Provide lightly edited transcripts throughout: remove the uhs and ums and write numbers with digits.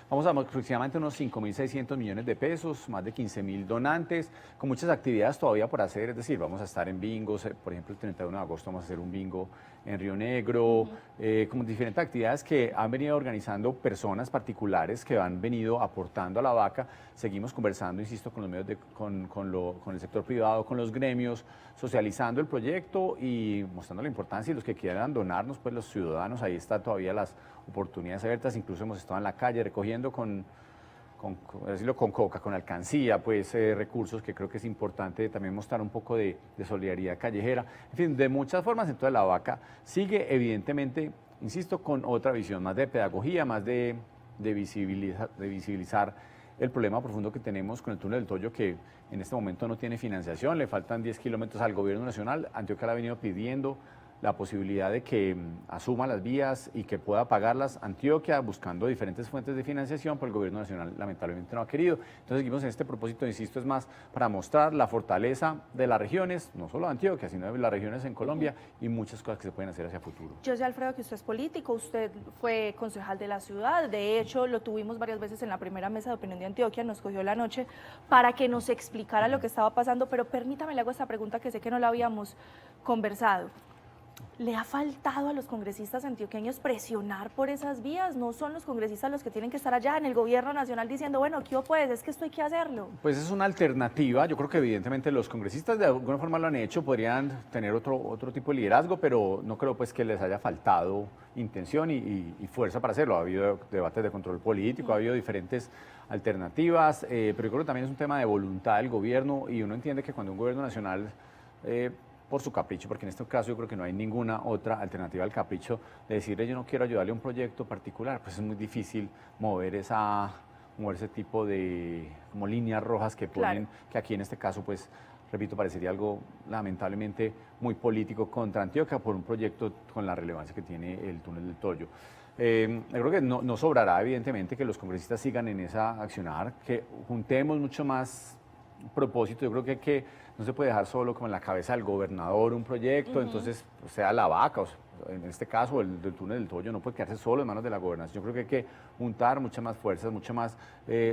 Vamos a aproximadamente unos 5.600 millones de pesos, más de 15.000 donantes, con muchas actividades todavía por hacer, es decir, vamos a estar en bingos, por ejemplo, el 31 de agosto vamos a hacer un bingo en Río Negro, como diferentes actividades que han venido organizando personas particulares que han venido aportando a la vaca. Seguimos conversando, insisto, con los medios con el sector privado, con los gremios, socializando el proyecto y mostrando la importancia, y los que quieran donarnos, pues los ciudadanos, ahí están todavía las oportunidades abiertas. Incluso hemos estado en la calle recogiendo con coca, con alcancía, pues recursos, que creo que es importante también mostrar un poco de solidaridad callejera. En fin, de muchas formas. Entonces la vaca sigue evidentemente, insisto, con otra visión, más de pedagogía, más de visibilizar el problema profundo que tenemos con el túnel del Toyo, que en este momento no tiene financiación, le faltan 10 kilómetros al gobierno nacional. Antioquia le ha venido pidiendo la posibilidad de que asuma las vías y que pueda pagarlas Antioquia, buscando diferentes fuentes de financiación, pero el gobierno nacional lamentablemente no ha querido. Entonces seguimos en este propósito, insisto, es más para mostrar la fortaleza de las regiones, no solo de Antioquia, sino de las regiones en Colombia, y muchas cosas que se pueden hacer hacia futuro. Yo sé, Alfredo, que usted es político, usted fue concejal de la ciudad, de hecho lo tuvimos varias veces en la primera mesa de opinión de Antioquia, nos cogió la noche para que nos explicara lo que estaba pasando, pero permítame, le hago esta pregunta que sé que no la habíamos conversado. ¿Le ha faltado a los congresistas antioqueños presionar por esas vías? ¿No son los congresistas los que tienen que estar allá en el gobierno nacional diciendo, bueno, ¿qué pues? Es que esto hay que hacerlo. Pues es una alternativa. Yo creo que evidentemente los congresistas de alguna forma lo han hecho, podrían tener otro tipo de liderazgo, pero no creo pues que les haya faltado intención y fuerza para hacerlo. Ha habido debates de control político, ha habido diferentes alternativas, pero yo creo que también es un tema de voluntad del gobierno, y uno entiende que cuando un gobierno nacional por su capricho, porque en este caso yo creo que no hay ninguna otra alternativa al capricho de decirle yo no quiero ayudarle a un proyecto particular, pues es muy difícil mover ese tipo de como líneas rojas que ponen, claro, que aquí en este caso, pues repito, parecería algo lamentablemente muy político contra Antioquia por un proyecto con la relevancia que tiene el túnel del Toyo. Yo creo que no sobrará evidentemente que los congresistas sigan en esa accionar, que juntemos mucho más propósito. Yo creo que no se puede dejar solo como en la cabeza del gobernador un proyecto, entonces sea la vaca, o sea, en este caso el del túnel del Toyo, no puede quedarse solo en manos de la gobernación. Yo creo que hay que juntar muchas más fuerzas, mucha más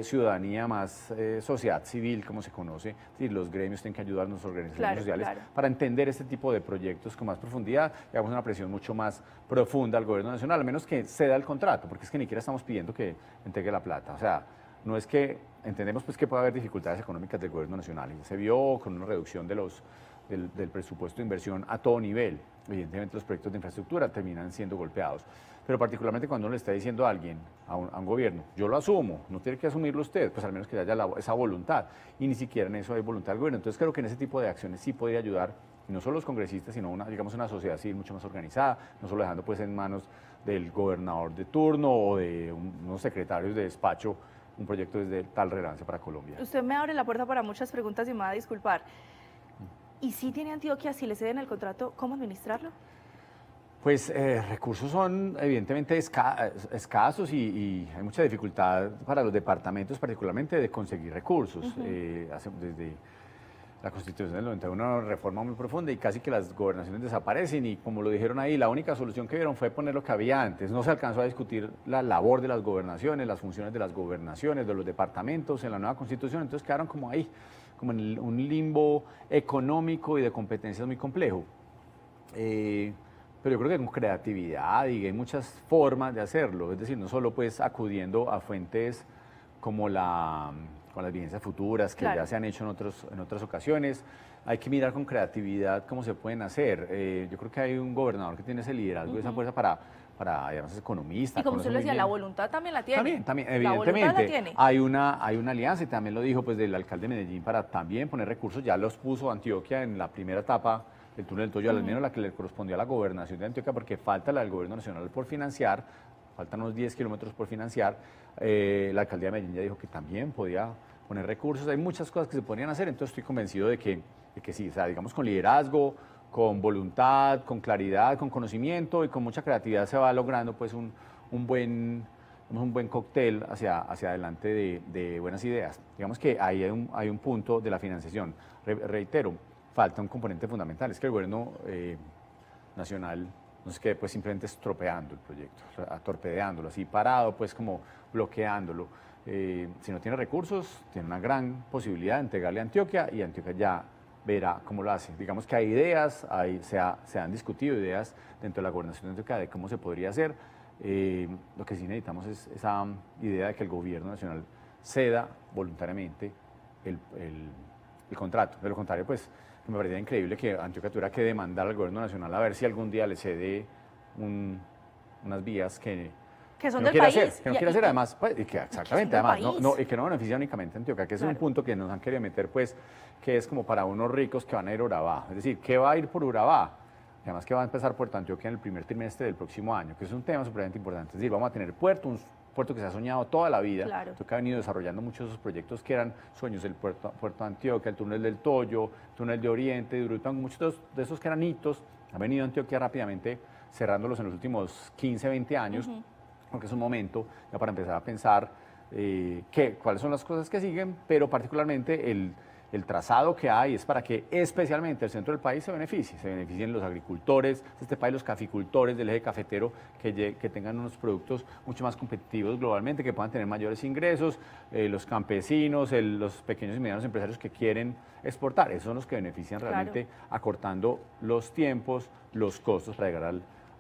ciudadanía, más sociedad civil, como se conoce. Es decir, los gremios tienen que ayudar a nuestras organizaciones sociales para entender este tipo de proyectos con más profundidad, y hagamos una presión mucho más profunda al gobierno nacional, al menos que ceda el contrato, porque es que ni siquiera estamos pidiendo que entregue la plata. O sea, no es que entendemos pues que puede haber dificultades económicas del gobierno nacional, y se vio con una reducción del presupuesto de inversión a todo nivel. Evidentemente los proyectos de infraestructura terminan siendo golpeados, pero particularmente cuando uno le está diciendo a alguien, a un gobierno, yo lo asumo, no tiene que asumirlo usted, pues al menos que haya esa voluntad, y ni siquiera en eso hay voluntad del gobierno. Entonces creo que en ese tipo de acciones sí podría ayudar, y no solo los congresistas, sino una sociedad civil mucho más organizada, no solo dejando pues en manos del gobernador de turno o de unos secretarios de despacho un proyecto de tal relevancia para Colombia. Usted me abre la puerta para muchas preguntas y me va a disculpar. ¿Y si tiene Antioquia, si le ceden el contrato, cómo administrarlo? Pues recursos son evidentemente escasos, y hay mucha dificultad para los departamentos particularmente de conseguir recursos. Desde la Constitución del 91, una reforma muy profunda, y casi que las gobernaciones desaparecen, y como lo dijeron ahí, la única solución que vieron fue poner lo que había antes. No se alcanzó a discutir la labor de las gobernaciones, las funciones de las gobernaciones, de los departamentos en la nueva Constitución. Entonces quedaron como ahí, como en un limbo económico y de competencias muy complejo. Pero yo creo que con creatividad y hay muchas formas de hacerlo, es decir, no solo pues acudiendo a fuentes como con las vigencias futuras que ya se han hecho en otras ocasiones. Hay que mirar con creatividad cómo se pueden hacer. Yo creo que hay un gobernador que tiene ese liderazgo y esa fuerza para digamos, es economista. Y como usted lo decía, la voluntad también la tiene. También, evidentemente. Hay una alianza, y también lo dijo pues del alcalde de Medellín, para también poner recursos. Ya los puso Antioquia en la primera etapa del túnel del Toyo, al menos la que le correspondió a la gobernación de Antioquia, porque falta la del gobierno nacional por financiar. Faltan unos 10 kilómetros por financiar. La alcaldía de Medellín ya dijo que también podía poner recursos. Hay muchas cosas que se podrían hacer, entonces estoy convencido de que sí, o sea, digamos, con liderazgo, con voluntad, con claridad, con conocimiento y con mucha creatividad se va logrando pues un buen cóctel hacia adelante de buenas ideas. Digamos que ahí hay un punto de la financiación. Reitero, falta un componente fundamental, es que el gobierno nacional no se quede pues simplemente estropeando el proyecto, torpedeándolo, así parado, pues como bloqueándolo. Si no tiene recursos, tiene una gran posibilidad de entregarle a Antioquia y Antioquia ya verá cómo lo hace. Digamos que hay ideas, se han discutido ideas dentro de la gobernación de Antioquia de cómo se podría hacer. Lo que sí necesitamos es esa idea de que el gobierno nacional ceda voluntariamente el contrato. De lo contrario, pues me parecería increíble que Antioquia tuviera que demandar al gobierno nacional a ver si algún día le cede unas vías que son no del quiere país. hacer, que no quiere hacer además, pues, y que exactamente, del además, país. y que no beneficia únicamente a Antioquia, que ese Claro. es un punto que nos han querido meter, pues, que es como para unos ricos que van a ir a Urabá. Es decir, ¿qué va a ir por Urabá? Y además que va a empezar Puerto Antioquia en el primer trimestre del próximo año, que es un tema supremamente importante. Es decir, vamos a tener un puerto que se ha soñado toda la vida, Claro. que ha venido desarrollando muchos de esos proyectos que eran sueños, el puerto Antioquia, el túnel del Toyo, el túnel de Oriente, de Uruguay, muchos de esos que eran hitos, han venido a Antioquia rápidamente cerrándolos en los últimos 15, 20 años, porque es un momento ya para empezar a pensar cuáles son las cosas que siguen, pero particularmente el trazado que hay es para que especialmente el centro del país se beneficien los agricultores de este país, los caficultores del eje cafetero, que tengan unos productos mucho más competitivos globalmente, que puedan tener mayores ingresos, los campesinos, los pequeños y medianos empresarios que quieren exportar, esos son los que benefician realmente acortando los tiempos, los costos para llegar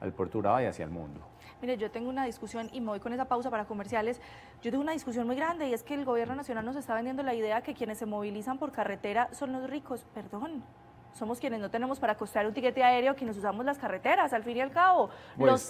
al puerto de Urabá y hacia el mundo. Mire, yo tengo una discusión, y me voy con esa pausa para comerciales, yo tengo una discusión muy grande y es que el gobierno nacional nos está vendiendo la idea que quienes se movilizan por carretera son los ricos. Perdón, somos quienes no tenemos para costear un tiquete aéreo, quienes usamos las carreteras, al fin y al cabo, Pues, los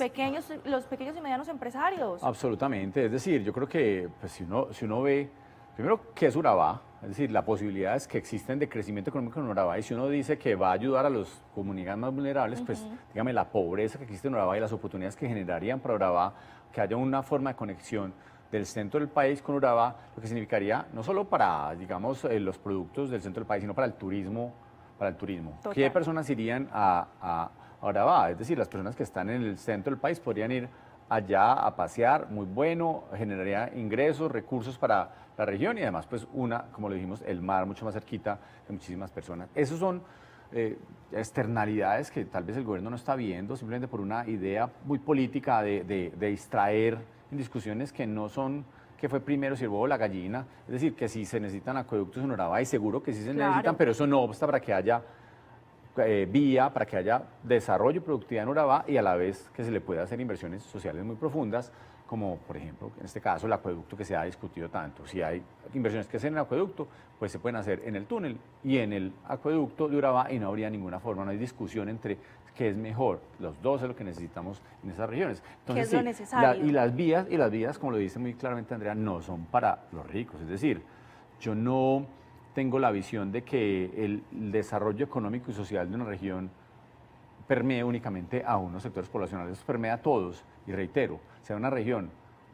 pequeños y medianos empresarios. Absolutamente, es decir, yo creo que pues, si uno ve, primero, ¿qué es Urabá? Es decir, las posibilidades que existen de crecimiento económico en Urabá, y si uno dice que va a ayudar a las comunidades más vulnerables, pues dígame, la pobreza que existe en Urabá y las oportunidades que generarían para Urabá, que haya una forma de conexión del centro del país con Urabá, lo que significaría no solo para, digamos, los productos del centro del país, sino para el turismo. Total. ¿Qué personas irían a Urabá? Es decir, las personas que están en el centro del país podrían ir allá a pasear, muy bueno, generaría ingresos, recursos para la región y además, pues, como lo dijimos, el mar mucho más cerquita de muchísimas personas. Esos son externalidades que tal vez el gobierno no está viendo, simplemente por una idea muy política de distraer en discusiones que no son que fue primero si el huevo o la gallina, es decir, que si se necesitan acueductos en Urabá, y seguro que sí se necesitan, pero eso no obsta para que haya vía, para que haya desarrollo y productividad en Urabá y a la vez que se le pueda hacer inversiones sociales muy profundas, como por ejemplo, en este caso, el acueducto que se ha discutido tanto. Si hay inversiones que hacer en el acueducto, pues se pueden hacer en el túnel y en el acueducto de Urabá y no habría ninguna forma, no hay discusión entre qué es mejor. Los dos es lo que necesitamos en esas regiones. Entonces, ¿Qué es lo necesario? y las vías, como lo dice muy claramente Andrea, no son para los ricos. Es decir, yo no tengo la visión de que el desarrollo económico y social de una región permee únicamente a unos sectores poblacionales, permea a todos. Y reitero, sea una región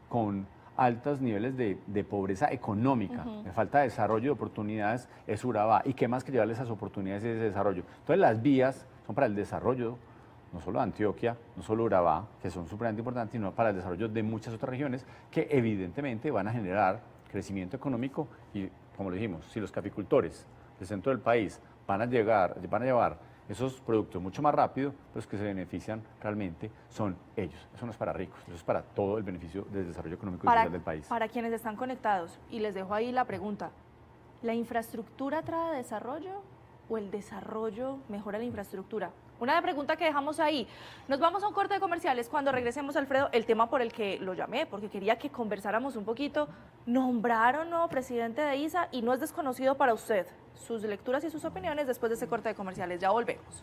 con altos niveles de pobreza económica, de falta de desarrollo de oportunidades, es Urabá. ¿Y qué más que llevarle esas oportunidades y ese desarrollo? Entonces las vías son para el desarrollo, no solo de Antioquia, no solo Urabá, que son supremamente importantes, sino para el desarrollo de muchas otras regiones que evidentemente van a generar crecimiento económico y, como lo dijimos, si los caficultores del centro del país van a llevar esos productos mucho más rápido, pues que se benefician realmente son ellos. Eso no es para ricos, eso es para todo el beneficio del desarrollo económico y social del país. Para quienes están conectados, y les dejo ahí la pregunta, ¿la infraestructura trae desarrollo o el desarrollo mejora la infraestructura? Una pregunta que dejamos ahí. Nos vamos a un corte de comerciales. Cuando regresemos, Alfredo, el tema por el que lo llamé, porque quería que conversáramos un poquito, nombraron nuevo presidente de ISA y no es desconocido para usted. Sus lecturas y sus opiniones después de ese corte de comerciales. Ya volvemos.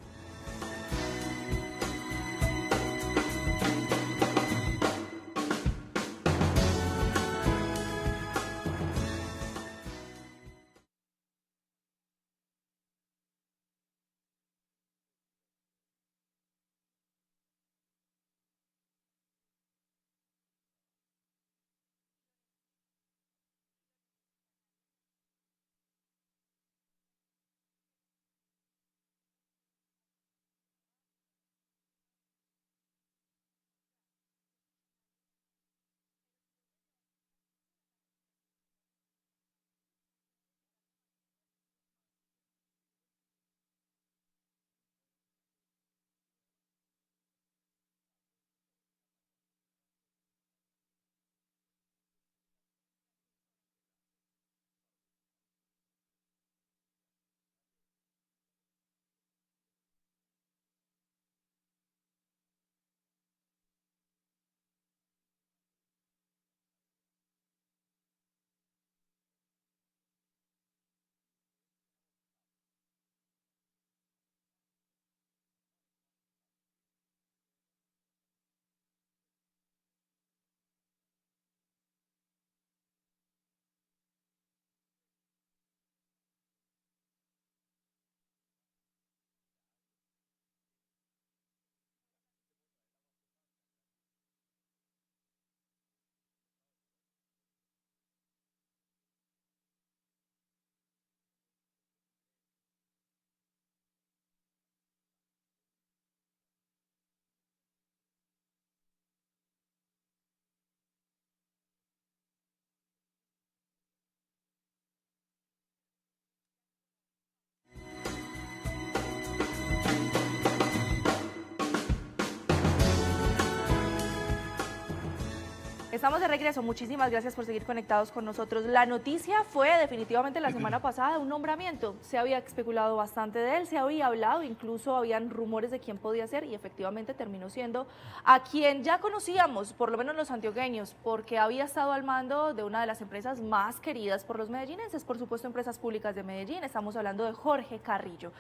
estamos de regreso. Muchísimas gracias por seguir conectados con nosotros. La noticia fue definitivamente la semana pasada un nombramiento. Se había especulado bastante de él, se había hablado, incluso habían rumores de quién podía ser y efectivamente terminó siendo a quien ya conocíamos, por lo menos los antioqueños, porque había estado al mando de una de las empresas más queridas por los medellinenses, por supuesto, Empresas Públicas de Medellín. Estamos hablando de Jorge Carrillo.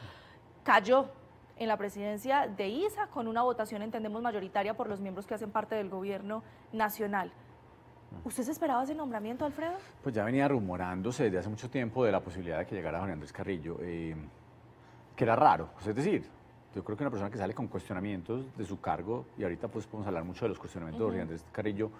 Cayó en la presidencia de ISA con una votación, entendemos, mayoritaria por los miembros que hacen parte del gobierno nacional. ¿Usted se esperaba ese nombramiento, Alfredo? Pues ya venía rumorándose desde hace mucho tiempo de la posibilidad de que llegara Jorge Andrés Carrillo, que era raro, pues es decir, yo creo que una persona que sale con cuestionamientos de su cargo, y ahorita pues podemos hablar mucho de los cuestionamientos de Jorge Andrés Carrillo,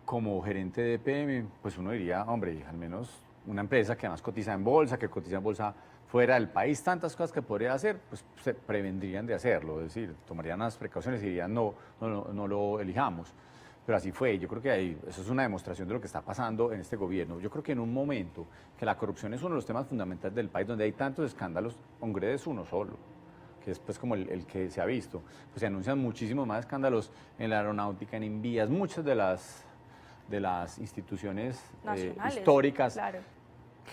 como gerente de EPM, pues uno diría, hombre, al menos una empresa que además cotiza en bolsa, que cotiza en bolsa fuera del país, tantas cosas que podría hacer, pues se prevendrían de hacerlo, es decir, tomarían las precauciones y dirían no lo elijamos. Pero así fue, yo creo que eso es una demostración de lo que está pasando en este gobierno. Yo creo que en un momento que la corrupción es uno de los temas fundamentales del país, donde hay tantos escándalos, Ongred es uno solo, que es pues como el que se ha visto, pues se anuncian muchísimos más escándalos en la aeronáutica, en Invías, muchas de las instituciones históricas, claro,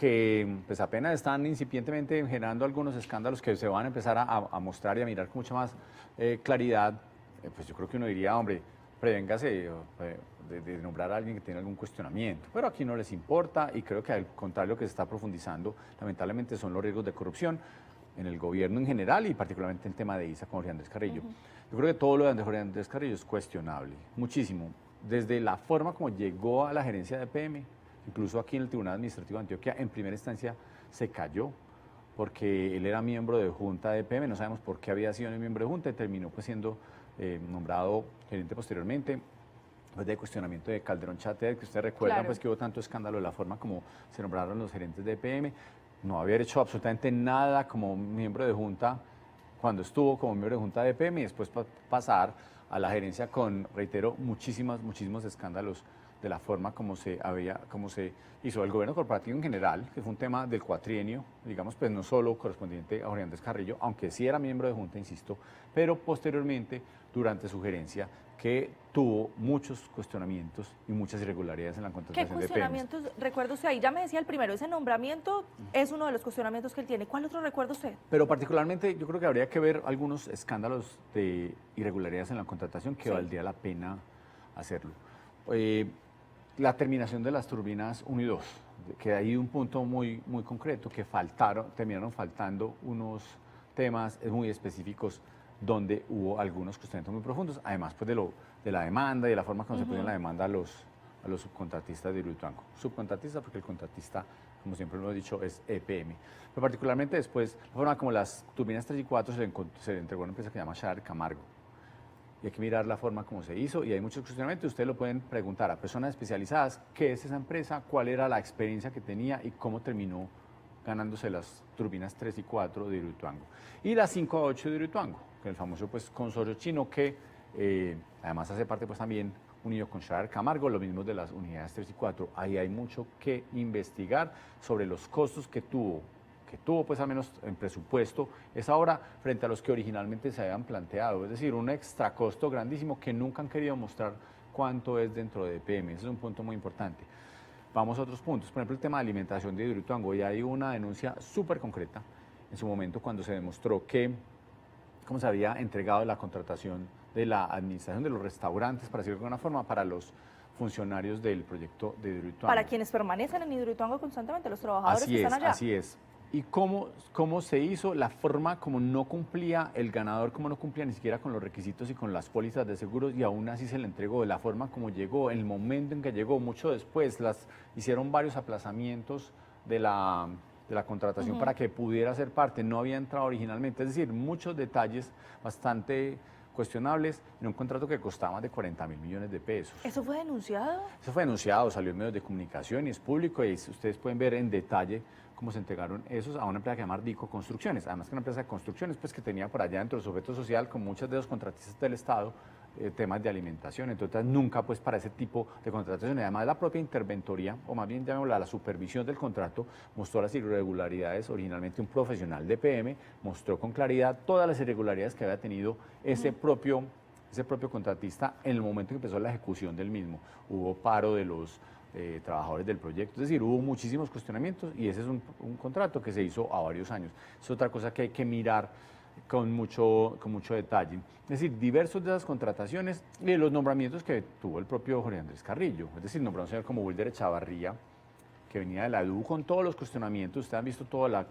que pues apenas están incipientemente generando algunos escándalos que se van a empezar a mostrar y a mirar con mucha más claridad. Pues yo creo que uno diría, hombre, prevéngase de nombrar a alguien que tenga algún cuestionamiento, pero aquí no les importa y creo que al contrario lo que se está profundizando lamentablemente son los riesgos de corrupción en el gobierno en general y particularmente el tema de ISA con Jorge Andrés Carrillo. Yo creo que todo lo de Jorge Andrés Carrillo es cuestionable, muchísimo, desde la forma como llegó a la gerencia de EPM. Incluso aquí en el Tribunal Administrativo de Antioquia, en primera instancia, se cayó porque él era miembro de junta de EPM, no sabemos por qué había sido miembro de junta y terminó pues siendo nombrado gerente posteriormente, después de cuestionamiento de Calderón Chater, que ustedes recuerdan, claro, pues que hubo tanto escándalo de la forma como se nombraron los gerentes de EPM, no había hecho absolutamente nada como miembro de junta cuando estuvo como miembro de junta de EPM y después pasar a la gerencia con, reitero, muchísimos escándalos de la forma como se hizo el gobierno corporativo en general, que fue un tema del cuatrienio, digamos, pues no solo correspondiente a Jorge Andrés Carrillo, aunque sí era miembro de junta, insisto, pero posteriormente, durante su gerencia, que tuvo muchos cuestionamientos y muchas irregularidades en la contratación de EPM. ¿Qué cuestionamientos recuerda usted ahí? Ya me decía el primero, ese nombramiento es uno de los cuestionamientos que él tiene. ¿Cuál otro recuerda usted? Pero particularmente yo creo que habría que ver algunos escándalos de irregularidades en la contratación que valdría la pena hacerlo. La terminación de las turbinas 1 y 2, que hay un punto muy concreto, que terminaron faltando unos temas muy específicos donde hubo algunos cuestionamientos muy profundos, además pues de la demanda y de la forma como se pusieron la demanda a los subcontratistas de Hidroituango. Subcontratistas porque el contratista, como siempre lo he dicho, es EPM. Pero particularmente después, la forma como las turbinas 3 y 4 se le entregó a una empresa que se llama Char Camargo. Y hay que mirar la forma como se hizo y hay muchos cuestionamientos. Ustedes lo pueden preguntar a personas especializadas qué es esa empresa, cuál era la experiencia que tenía y cómo terminó ganándose las turbinas 3 y 4 de Hidroituango. Y las 5 a 8 de Hidroituango, que es el famoso pues, consorcio chino que además hace parte pues, también unido con Char Camargo, lo mismo de las unidades 3 y 4. Ahí hay mucho que investigar sobre los costos que tuvo pues al menos en presupuesto esa obra frente a los que originalmente se habían planteado, es decir, un extra costo grandísimo que nunca han querido mostrar cuánto es dentro de EPM, ese es un punto muy importante. Vamos a otros puntos, por ejemplo el tema de alimentación de Hidroituango, y hay una denuncia súper concreta en su momento cuando se demostró que cómo se había entregado la contratación de la administración de los restaurantes, para decirlo de alguna forma, para los funcionarios del proyecto de Hidroituango. Para quienes permanecen en Hidroituango constantemente, los trabajadores que están allá. Así es. Y cómo se hizo, la forma como no cumplía el ganador, como no cumplía ni siquiera con los requisitos y con las pólizas de seguros, y aún así se le entregó, de la forma como llegó, el momento en que llegó, mucho después, hicieron varios aplazamientos de la contratación para que pudiera ser parte, no había entrado originalmente, es decir, muchos detalles bastante cuestionables en un contrato que costaba más de 40.000 millones de pesos. ¿Eso fue denunciado? Eso fue denunciado, salió en medios de comunicación y es público, y ustedes pueden ver en detalle cómo se entregaron esos a una empresa que se llama Ardico Construcciones, además que una empresa de construcciones pues, que tenía por allá dentro del sujeto social, con muchos de los contratistas del Estado, temas de alimentación, entonces nunca pues para ese tipo de contratación, además la propia interventoría, o más bien llamémosla la supervisión del contrato, mostró las irregularidades, originalmente un profesional de PM mostró con claridad todas las irregularidades que había tenido ese propio ese propio contratista en el momento en que empezó la ejecución del mismo. Hubo paro de los trabajadores del proyecto, es decir, hubo muchísimos cuestionamientos y ese es un contrato que se hizo a varios años. Es otra cosa que hay que mirar con mucho detalle. Es decir, diversos de esas contrataciones y de los nombramientos que tuvo el propio Jorge Andrés Carrillo, es decir, nombró a un señor como Wilder Echavarría, que venía de la DU con todos los cuestionamientos, ustedes han visto toda la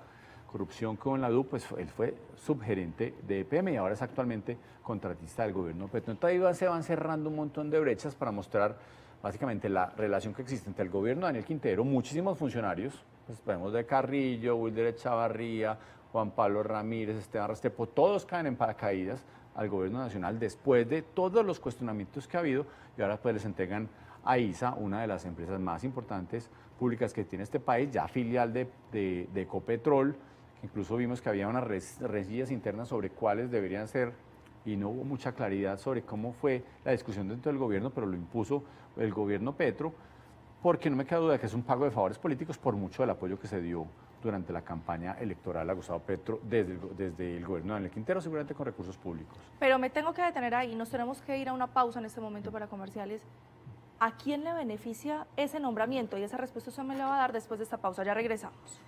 corrupción con la DU, pues él fue subgerente de EPM y ahora es actualmente contratista del gobierno Petro. Entonces ahí se van cerrando un montón de brechas para mostrar básicamente la relación que existe entre el gobierno de Daniel Quintero, muchísimos funcionarios, pues vemos de Carrillo, Wilder Echavarría, Juan Pablo Ramírez, Esteban Restrepo, todos caen en paracaídas al gobierno nacional después de todos los cuestionamientos que ha habido y ahora pues les entregan a ISA, una de las empresas más importantes públicas que tiene este país, ya filial de Ecopetrol, que incluso vimos que había unas rencillas internas sobre cuáles deberían ser y no hubo mucha claridad sobre cómo fue la discusión dentro del gobierno, pero lo impuso el gobierno Petro, porque no me queda duda de que es un pago de favores políticos por mucho del apoyo que se dio durante la campaña electoral a Gustavo Petro desde el gobierno de Daniel Quintero, seguramente con recursos públicos. Pero me tengo que detener ahí, nos tenemos que ir a una pausa en este momento para comerciales. ¿A quién le beneficia ese nombramiento? Y esa respuesta usted me la va a dar después de esta pausa, ya regresamos.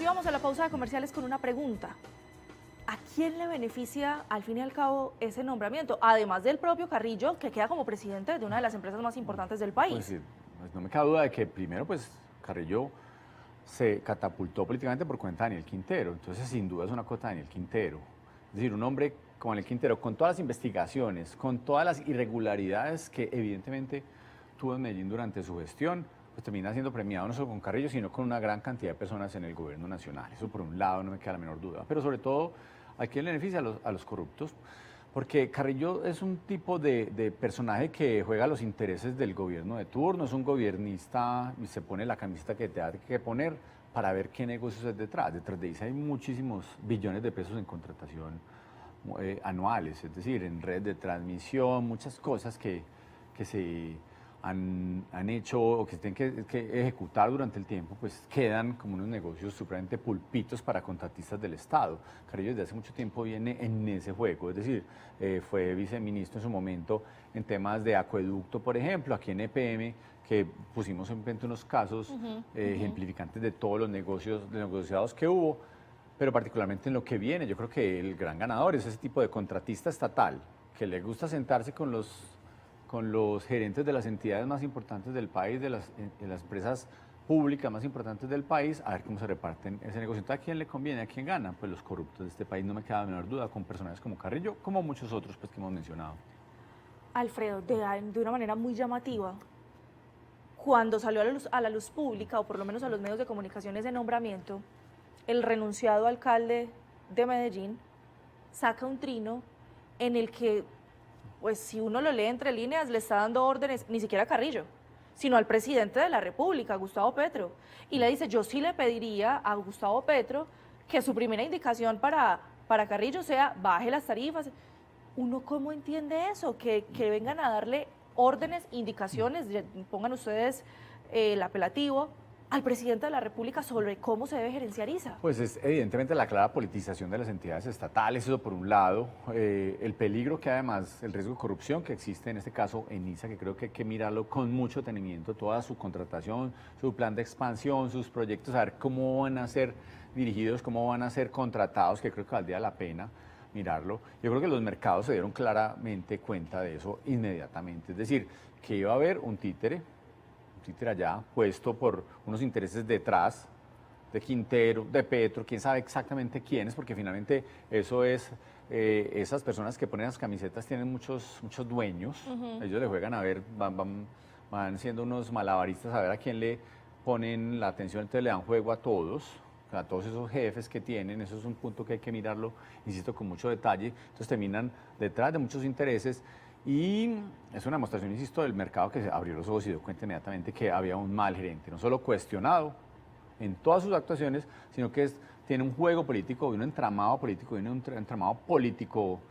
Vamos a la pausa de comerciales con una pregunta. ¿A quién le beneficia al fin y al cabo ese nombramiento? Además del propio Carrillo, que queda como presidente de una de las empresas más importantes del país. Pues sí, pues no me cabe duda de que primero pues Carrillo se catapultó políticamente por cuenta de Daniel Quintero, entonces sin duda es una cuota de Daniel Quintero. Es decir, un hombre como Daniel Quintero, con todas las investigaciones, con todas las irregularidades que evidentemente tuvo en Medellín durante su gestión, pues termina siendo premiado no solo con Carrillo, sino con una gran cantidad de personas en el gobierno nacional. Eso por un lado no me queda la menor duda. Pero sobre todo, ¿a quién le beneficia? A los corruptos. Porque Carrillo es un tipo de personaje que juega los intereses del gobierno de turno, es un gobernista y se pone la camiseta que te da que poner para ver qué negocios es detrás. Detrás de ISA hay muchísimos billones de pesos en contratación anuales, es decir, en red de transmisión, muchas cosas que se han hecho o que se tienen que ejecutar durante el tiempo, pues quedan como unos negocios supremamente pulpitos para contratistas del Estado. Carrillo desde hace mucho tiempo viene en ese juego, es decir, fue viceministro en su momento en temas de acueducto, por ejemplo, aquí en EPM, que pusimos en frente unos casos ejemplificantes de todos los negociados que hubo, pero particularmente en lo que viene. Yo creo que el gran ganador es ese tipo de contratista estatal, que le gusta sentarse con los gerentes de las entidades más importantes del país, de las empresas públicas más importantes del país, a ver cómo se reparten ese negocio. Entonces, ¿a quién le conviene? ¿A quién gana? Pues los corruptos de este país, no me queda la menor duda, con personajes como Carrillo, como muchos otros pues, que hemos mencionado. Alfredo, de una manera muy llamativa, cuando salió a la luz pública, o por lo menos a los medios de comunicación, ese nombramiento, el renunciado alcalde de Medellín saca un trino en el que, pues si uno lo lee entre líneas, le está dando órdenes, ni siquiera a Carrillo, sino al presidente de la República, Gustavo Petro. Y le dice, yo sí le pediría a Gustavo Petro que su primera indicación para Carrillo sea baje las tarifas. ¿Uno cómo entiende eso? Que vengan a darle órdenes, indicaciones, pongan ustedes el apelativo, al presidente de la República sobre cómo se debe gerenciar ISA. Pues es evidentemente la clara politización de las entidades estatales, eso por un lado, el peligro que además, el riesgo de corrupción que existe en este caso en ISA, que creo que hay que mirarlo con mucho detenimiento, toda su contratación, su plan de expansión, sus proyectos, a ver cómo van a ser dirigidos, cómo van a ser contratados, que creo que valdría la pena mirarlo. Yo creo que los mercados se dieron claramente cuenta de eso inmediatamente, es decir, que iba a haber un títere allá puesto por unos intereses detrás de Quintero, de Petro, quién sabe exactamente quiénes, porque finalmente eso es, esas personas que ponen las camisetas tienen muchos dueños, ellos le juegan a ver, van siendo unos malabaristas a ver a quién le ponen la atención, entonces le dan juego a todos esos jefes que tienen, eso es un punto que hay que mirarlo, insisto, con mucho detalle, entonces terminan detrás de muchos intereses. Y es una demostración, insisto, del mercado que se abrió los ojos y dio cuenta inmediatamente que había un mal gerente, no solo cuestionado en todas sus actuaciones, sino que tiene un juego político, un entramado político, un entramado político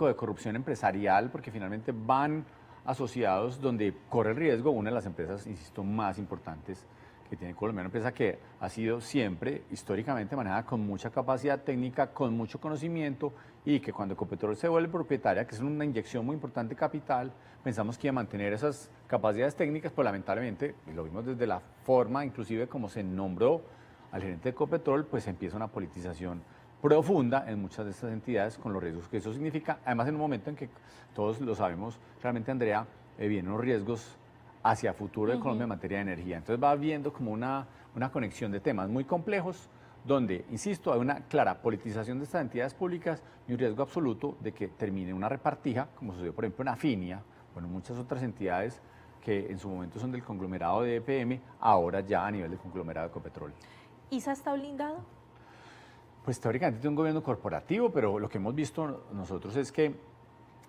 de corrupción empresarial, porque finalmente van asociados donde corre el riesgo una de las empresas, insisto, más importantes que tiene Colombia, una empresa que ha sido siempre históricamente manejada con mucha capacidad técnica, con mucho conocimiento y que cuando Ecopetrol se vuelve propietaria, que es una inyección muy importante de capital, pensamos que iba a mantener esas capacidades técnicas, pues lamentablemente, y lo vimos desde la forma inclusive como se nombró al gerente de Ecopetrol, pues empieza una politización profunda en muchas de estas entidades con los riesgos que eso significa, además en un momento en que todos lo sabemos, realmente Andrea, vienen los riesgos hacia futuro de Colombia en materia de energía. Entonces va habiendo como una conexión de temas muy complejos donde, insisto, hay una clara politización de estas entidades públicas y un riesgo absoluto de que termine una repartija, como sucedió por ejemplo en Afinia, bueno, muchas otras entidades que en su momento son del conglomerado de EPM, ahora ya a nivel del conglomerado de Ecopetrol. ¿ISA está blindado? Pues teóricamente tiene un gobierno corporativo, pero lo que hemos visto nosotros es que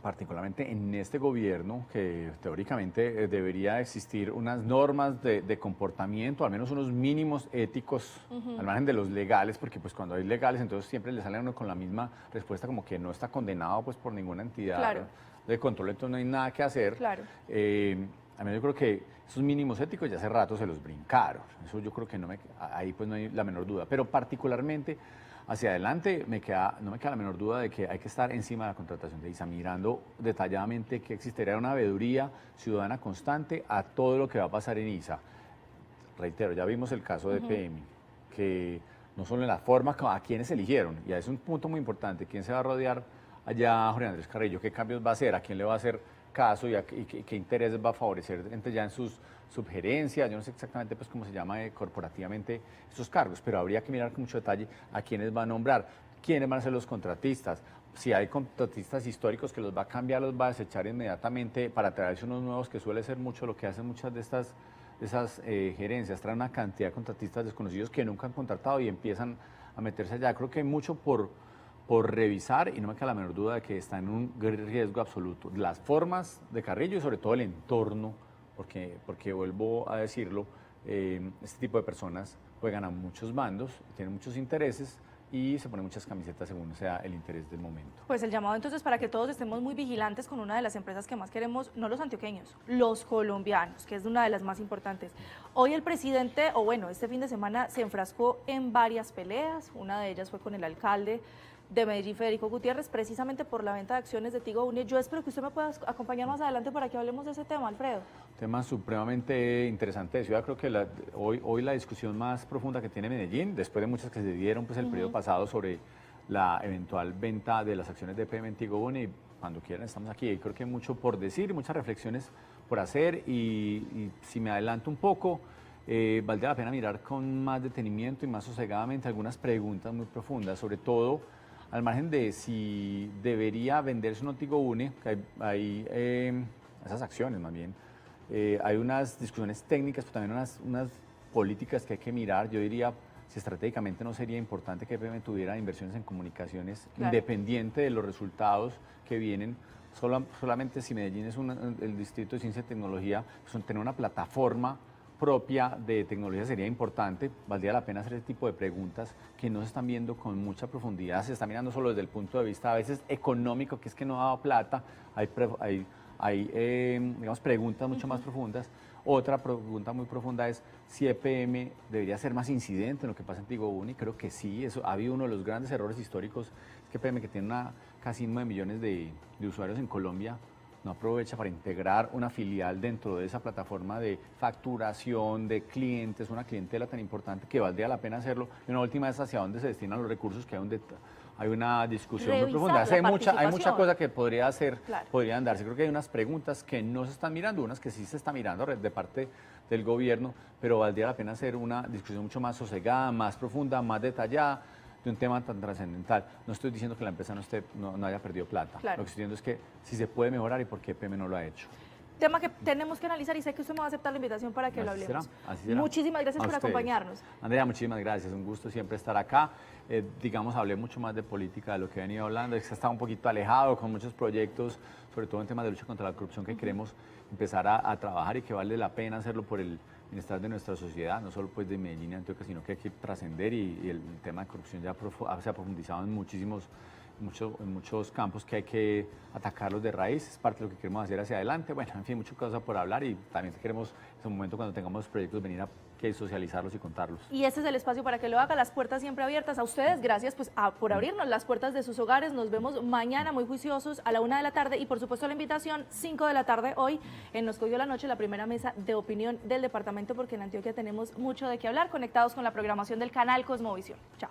particularmente en este gobierno, que teóricamente debería existir unas normas de comportamiento, al menos unos mínimos éticos, al margen de los legales, porque pues cuando hay legales entonces siempre le sale a uno con la misma respuesta como que no está condenado pues por ninguna entidad de control, entonces no hay nada que hacer. Claro. A mí yo creo que esos mínimos éticos ya hace rato se los brincaron, eso yo creo que ahí pues no hay la menor duda, pero particularmente hacia adelante no me queda la menor duda de que hay que estar encima de la contratación de ISA, mirando detalladamente que existiría una veeduría ciudadana constante a todo lo que va a pasar en ISA. Reitero, ya vimos el caso de PM, que no solo en la forma, a quienes eligieron, y es un punto muy importante, quién se va a rodear allá, Jorge Andrés Carrillo, qué cambios va a hacer, a quién le va a hacer caso y qué intereses va a favorecer ya en sus subgerencias, yo no sé exactamente pues cómo se llama corporativamente estos cargos, pero habría que mirar con mucho detalle a quiénes va a nombrar, quiénes van a ser los contratistas, si hay contratistas históricos que los va a cambiar, los va a desechar inmediatamente para traerse unos nuevos, que suele ser mucho lo que hacen muchas de esas gerencias, traen una cantidad de contratistas desconocidos que nunca han contratado y empiezan a meterse allá. Creo que hay mucho por revisar y no me queda la menor duda de que está en un riesgo absoluto. Las formas de Carrillo y sobre todo el entorno, porque vuelvo a decirlo, este tipo de personas juegan a muchos bandos, tienen muchos intereses y se ponen muchas camisetas según sea el interés del momento. Pues el llamado entonces para que todos estemos muy vigilantes con una de las empresas que más queremos, no los antioqueños, los colombianos, que es una de las más importantes. Hoy el presidente, o bueno, este fin de semana se enfrascó en varias peleas, una de ellas fue con el alcalde de Medellín, Federico Gutiérrez, precisamente por la venta de acciones de Tigo Une. Yo espero que usted me pueda acompañar más adelante para que hablemos de ese tema, Alfredo. Tema supremamente interesante de ciudad. Creo que hoy la discusión más profunda que tiene Medellín, después de muchas que se dieron pues, el periodo pasado sobre la eventual venta de las acciones de EPM en Tigo Une, y cuando quieran estamos aquí. Y creo que hay mucho por decir, muchas reflexiones por hacer y si me adelanto un poco, Valdría la pena mirar con más detenimiento y más sosegadamente algunas preguntas muy profundas, sobre todo al margen de si debería venderse un Notigo Une, que hay esas acciones más bien. Hay unas discusiones técnicas, pero también unas políticas que hay que mirar. Yo diría, si estratégicamente no sería importante que EPM tuviera inversiones en comunicaciones, claro, independiente de los resultados que vienen. Solamente si Medellín es el distrito de ciencia y tecnología, pues tener una plataforma propia de tecnología sería importante. Valdría la pena hacer ese tipo de preguntas que no se están viendo con mucha profundidad, se está mirando solo desde el punto de vista a veces económico, que es que no ha dado plata. Digamos, preguntas mucho más profundas. Otra pregunta muy profunda es si EPM debería ser más incidente en lo que pasa en Tigo Une. Creo que sí, eso ha habido uno de los grandes errores históricos, es que EPM, que tiene casi 9 millones de usuarios en Colombia, no aprovecha para integrar una filial dentro de esa plataforma de facturación, de clientes, una clientela tan importante que valdría la pena hacerlo. Y una última es hacia dónde se destinan los recursos, que hay una discusión muy profunda. Hay mucha cosa que claro, podrían darse. Creo que hay unas preguntas que no se están mirando, unas que sí se están mirando de parte del gobierno, pero valdría la pena hacer una discusión mucho más sosegada, más profunda, más detallada, de un tema tan trascendental. No estoy diciendo que la empresa no haya perdido plata. claro. Lo que estoy diciendo es que si se puede mejorar y por qué EPM no lo ha hecho. Tema que tenemos que analizar y sé que usted me va a aceptar la invitación para que lo Así hablemos. será, así será. Muchísimas gracias A por ustedes. acompañarnos. Andrea, muchísimas gracias. Un gusto siempre estar acá. Digamos, hablé mucho más de política de lo que he venido hablando. Es que estaba un poquito alejado con muchos proyectos, sobre todo en temas de lucha contra la corrupción, que queremos empezar a trabajar y que vale la pena hacerlo por el bienestar de nuestra sociedad, no solo pues de Medellín y Antioquia, sino que hay que trascender y el tema de corrupción ya se ha profundizado en muchos campos que hay que atacarlos de raíz. Es parte de lo que queremos hacer hacia adelante. Bueno, en fin, muchas cosas por hablar y también queremos en un momento cuando tengamos proyectos venir a socializarlos y contarlos. Y este es el espacio para que lo haga, las puertas siempre abiertas. A ustedes, gracias pues por abrirnos las puertas de sus hogares. Nos vemos mañana muy juiciosos a la 1 de la tarde y por supuesto la invitación 5 de la tarde hoy en Nos Cogió la Noche, la primera mesa de opinión del departamento, porque en Antioquia tenemos mucho de qué hablar, conectados con la programación del canal Cosmovisión. Chao.